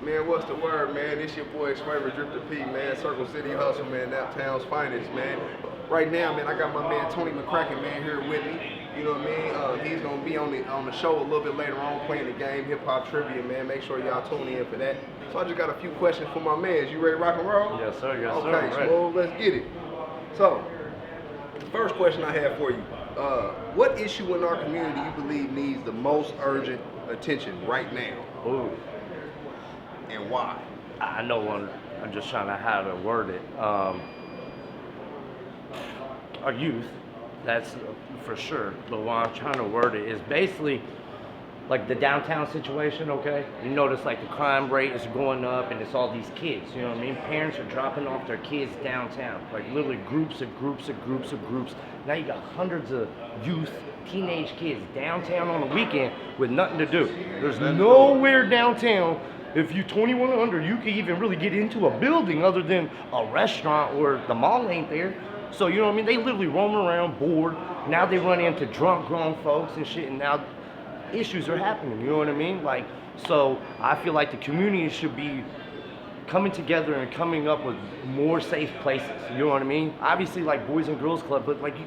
Man, what's the word, man? This your boy, favorite Drip the P, man. Circle City Hustle, man. That town's finest, man. Right now, man, I got my man Tony McCracken, man, here with me. You know what I mean? He's gonna be on the show a little bit later on, playing the game, hip-hop trivia, man. Make sure y'all tune in for that. So I just got a few questions for my man. You ready to rock and roll? Yes, sir. Yes, sir. Okay, so let's get it. So, the first question I have for you. What issue in our community you believe needs the most urgent attention right now? Ooh. And why? I know one. I'm just trying to how to word it. Our youth, that's for sure. But what I'm trying to word it is basically like the downtown situation, okay? You notice like the crime rate is going up and it's all these kids, you know what I mean? Parents are dropping off their kids downtown, like literally groups of groups of groups of groups. Now you got hundreds of youth, teenage kids downtown on the weekend with nothing to do. There's nowhere downtown. If you're 21 or under, you can even really get into a building other than a restaurant or the mall ain't there. So, you know what I mean? They literally roam around bored. Now they run into drunk grown folks and shit, and now issues are happening, you know what I mean? Like, so I feel like the community should be coming together and coming up with more safe places, you know what I mean? Obviously, like Boys and Girls Club, but like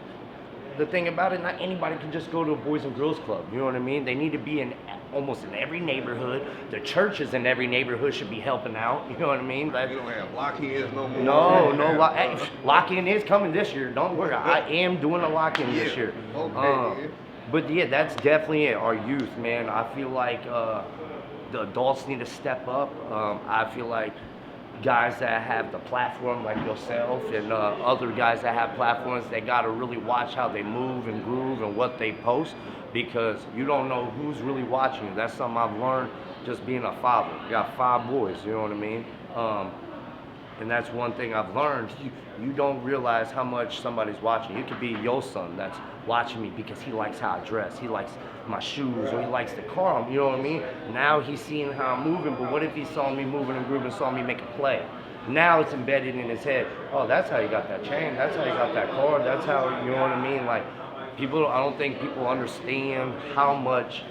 the thing about it, not anybody can just go to a Boys and Girls Club, you know what I mean? They need to be in almost in every neighborhood. The churches in every neighborhood should be helping out, you know what I mean? Like, You don't have lock-ins no more. No, lock-in is coming this year, don't worry. I am doing a lock-in this year. Okay. But yeah, that's definitely it. Our youth, man. I feel like the adults need to step up. I feel like guys that have the platform like yourself and other guys that have platforms, they gotta really watch how they move and groove and what they post, because you don't know who's really watching you. That's something I've learned just being a father. I got 5 boys, you know what I mean? And that's one thing I've learned. You don't realize how much somebody's watching. It could be your son that's watching me because he likes how I dress, he likes my shoes, or he likes the car, you know what I mean? Now he's seeing how I'm moving, but what if he saw me moving and grooving, saw me make a play? Now it's embedded in his head. Oh, that's how you got that chain, that's how you got that car, that's how, you know what I mean? Like, I don't think people understand how much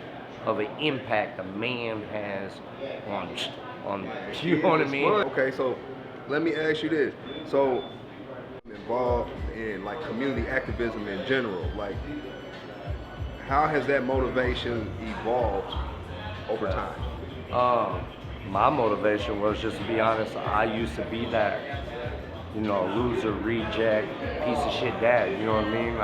of an impact a man has on you know what I mean? Okay, so let me ask you this. So, involved in like community activism in general, like how has that motivation evolved over time? My motivation was just to be honest, I used to be that, you know, loser, reject, piece of shit dad, you know what I mean?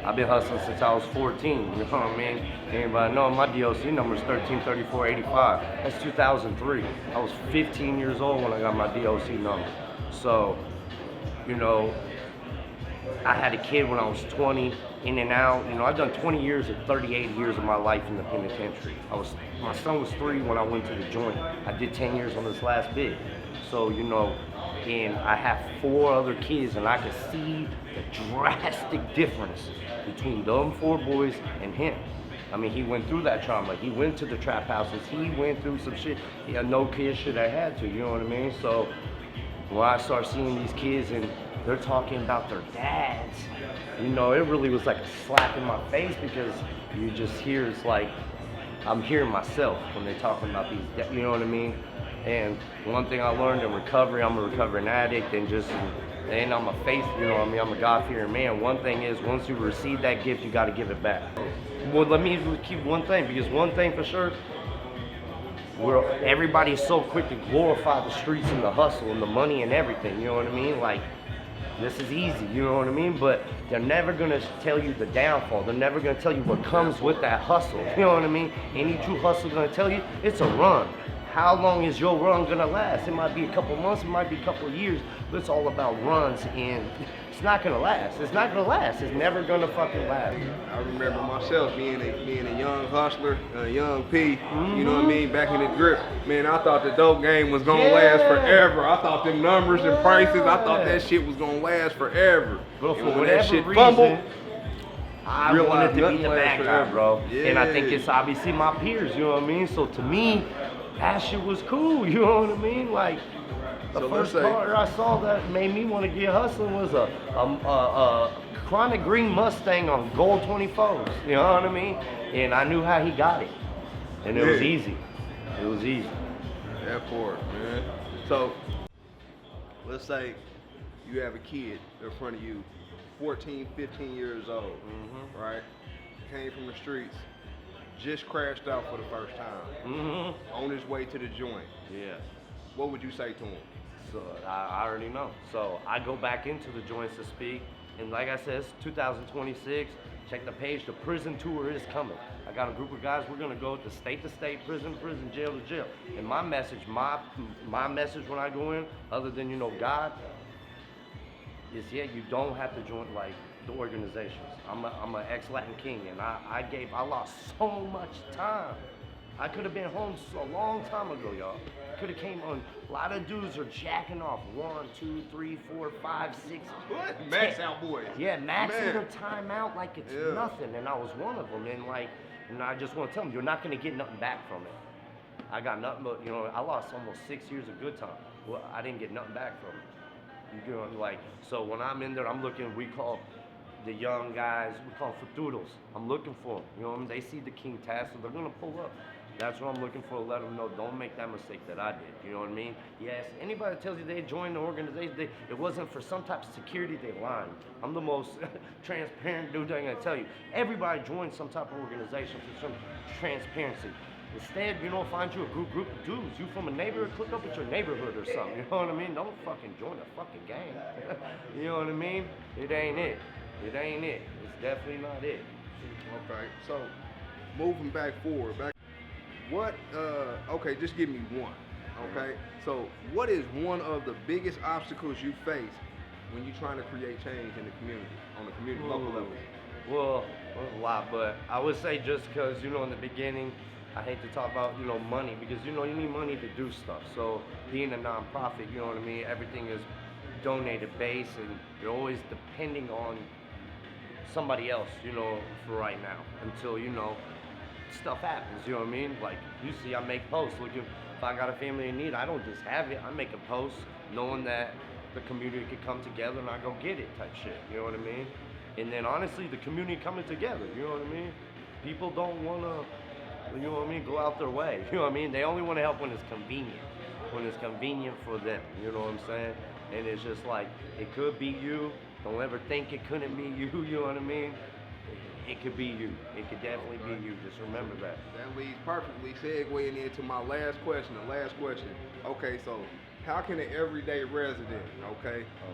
I've been hustling since I was 14, you know what I mean? Anybody know my DOC number is 133485. That's 2003. I was 15 years old when I got my DOC number. So, you know, I had a kid when I was 20, in and out. You know, I've done 20 years of 38 years of my life in the penitentiary. My son was 3 when I went to the joint. I did 10 years on this last bid. So, you know, and I have 4 other kids, and I can see the drastic difference between them 4 boys and him. I mean, he went through that trauma. He went to the trap houses. He went through some shit no kid should have had to, you know what I mean? So when I start seeing these kids and they're talking about their dads, you know, it really was like a slap in my face, because you just hear, it's like, I'm hearing myself when they're talking about these, you know what I mean? And one thing I learned in recovery, I'm a recovering addict, and I'm a faith, you know what I mean? I'm a God-fearing man. One thing is, once you receive that gift, you gotta give it back. Well, let me keep one thing, because one thing for sure, everybody's so quick to glorify the streets and the hustle and the money and everything, you know what I mean? Like, this is easy, you know what I mean? But they're never gonna tell you the downfall. They're never gonna tell you what comes with that hustle, you know what I mean? Any true hustle gonna tell you, it's a run. How long is your run gonna last? It might be a couple months, it might be a couple of years, but it's all about runs, and it's not gonna last. It's not gonna last. It's never gonna fucking last. I remember myself being a young hustler, a young P, you know what I mean, back in the drip. Man, I thought the dope game was gonna last forever. I thought the numbers and prices, I thought that shit was gonna last forever. But for and when whatever that shit reason, fumbled, I wanted to be nothing the lasts bad guy, forever. bro. Yeah. And I think it's obviously my peers, you know what I mean? So to me, that shit was cool, you know what I mean? Like, the So first let's say- car I saw that made me want to get hustling was a chronic green Mustang on gold 24s, you know what I mean? And I knew how he got it. And it was Yeah. easy. It was easy. That part, man. So, let's say you have a kid in front of you, 14, 15 years old, right? Came from the streets, just crashed out for the first time, on his way to the joint. Yeah. What would you say to him? So I already know. So I go back into the joints to speak, and like I said, it's 2026. Check the page. The prison tour is coming. I got a group of guys. We're gonna go to state, prison to prison, jail to jail. And my message, my message when I go in, other than God, is you don't have to join like the organizations. I'm an ex-Latin king, and I lost so much time. I could have been home a long time ago, y'all. Could have came on. A lot of dudes are jacking off 1, 2, 3, 4, 5, 6. What? Max out boys. Yeah, maxing their time out like it's nothing, and I was one of them. And I just want to tell them, you're not gonna get nothing back from it. I got nothing but I lost almost 6 years of good time. Well, I didn't get nothing back from it. So when I'm in there, I'm looking. We call the young guys, we call them futuros. I'm looking for them. They see the King Tassel, they're gonna pull up. That's what I'm looking for, to let them know, don't make that mistake that I did, you know what I mean? Yes, anybody that tells you they joined the organization, it wasn't for some type of security, they lying. I'm the most transparent dude I'm gonna tell you. Everybody joins some type of organization for some transparency. Instead, find you a group of dudes. You from a neighborhood, click up with your neighborhood or something, you know what I mean? Don't fucking join a fucking gang. You know what I mean? It ain't it. It ain't it. It's definitely not it. Okay, so moving back forward, okay, just give me one, okay? So what is one of the biggest obstacles you face when you're trying to create change in the community, on the community local level? Well, a lot, but I would say just because, in the beginning, I hate to talk about, money, because, you need money to do stuff. So being a nonprofit, you know what I mean, everything is donated base, and you're always depending on somebody else, for right now, until, stuff happens, you know what I mean? Like, you see, I make posts. Look, if I got a family in need, I don't just have it. I make a post knowing that the community could come together and I go get it type shit, you know what I mean? And then honestly, the community coming together, you know what I mean? People don't want to, go out their way, you know what I mean? They only want to help when it's convenient for them, you know what I'm saying? And it's just like, it could be you. Don't ever think it couldn't be you, you know what I mean? It could be you. It could definitely be you. Just remember that. That leads perfectly segueing into my last question. Okay, so how can an everyday resident,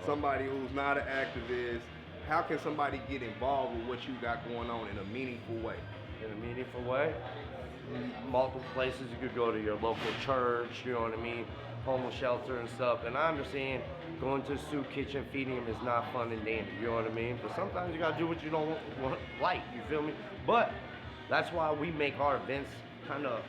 somebody who's not an activist, how can somebody get involved with what you got going on in a meaningful way? In a meaningful way? Multiple places. You could go to your local church, you know what I mean? Homeless shelter and stuff. And I understand going to a soup kitchen, feeding them is not fun and dandy, you know what I mean? But sometimes you gotta do what you don't like, you feel me? But that's why we make our events kind of,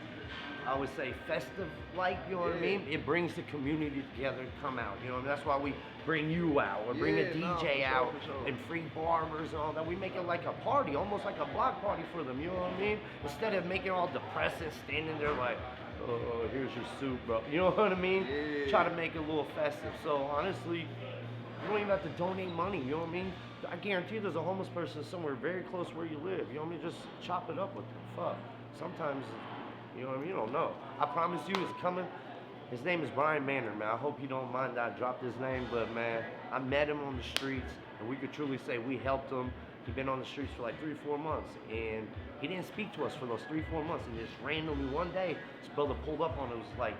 I would say, festive like, you know what I mean? It brings the community together to come out, you know what I mean? That's why we bring you out, or bring a DJ out, and free barbers and all that. We make it like a party, almost like a block party for them, you know what I mean? Instead of making it all depressing, standing there like, oh, here's your soup, bro. You know what I mean? Yeah. Try to make it a little festive. So honestly, you don't even have to donate money, you know what I mean? I guarantee there's a homeless person somewhere very close where you live. You know what I mean? Just chop it up with them. Fuck. Sometimes, you know what I mean? You don't know. I promise you, it's coming. His name is Brian Manor, man. I hope you don't mind that I dropped his name, but man, I met him on the streets, and we could truly say we helped him. He'd been on the streets for like 3 or 4 months, and he didn't speak to us for those 3 or 4 months. And just randomly one day, his brother pulled up on him. Was like,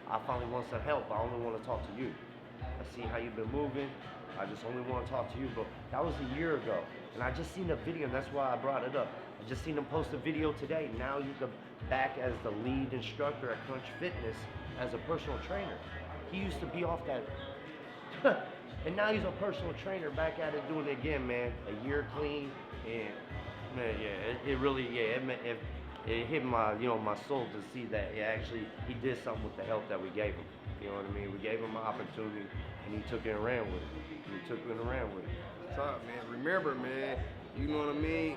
I finally want some help. I only want to talk to you. I see how you've been moving. I just only want to talk to you. But that was a year ago, and I just seen a video, and that's why I brought it up. I just seen him post a video today. Now he's back as the lead instructor at Crunch Fitness as a personal trainer. He used to be off that. And now he's a personal trainer back at it doing it again, man. A year clean, and man, yeah, it really, yeah, it hit my, my soul to see that actually he did something with the help that we gave him. You know what I mean? We gave him an opportunity, and he took it and ran with it. Tough, man. Remember, man, you know what I mean?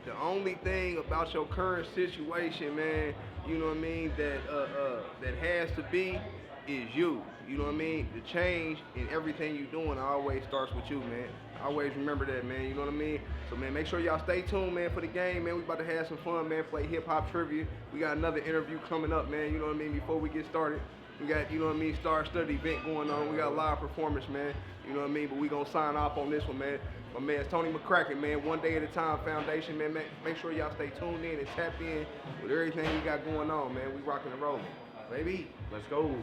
The only thing about your current situation, man, you know what I mean, that has to be is you. You know what I mean? The change in everything you're doing always starts with you, man. Always remember that, man. You know what I mean? So, man, make sure y'all stay tuned, man, for the game, man. We about to have some fun, man. Play hip hop trivia. We got another interview coming up, man. You know what I mean? Before we get started, we got, you know what I mean, star-studded event going on. We got a live performance, man. You know what I mean? But we gonna sign off on this one, man. My man's Tony McCracken, man. One Day at a Time Foundation, man. Make sure y'all stay tuned in and tap in with everything we got going on, man. We rocking and rolling. Baby. Let's go.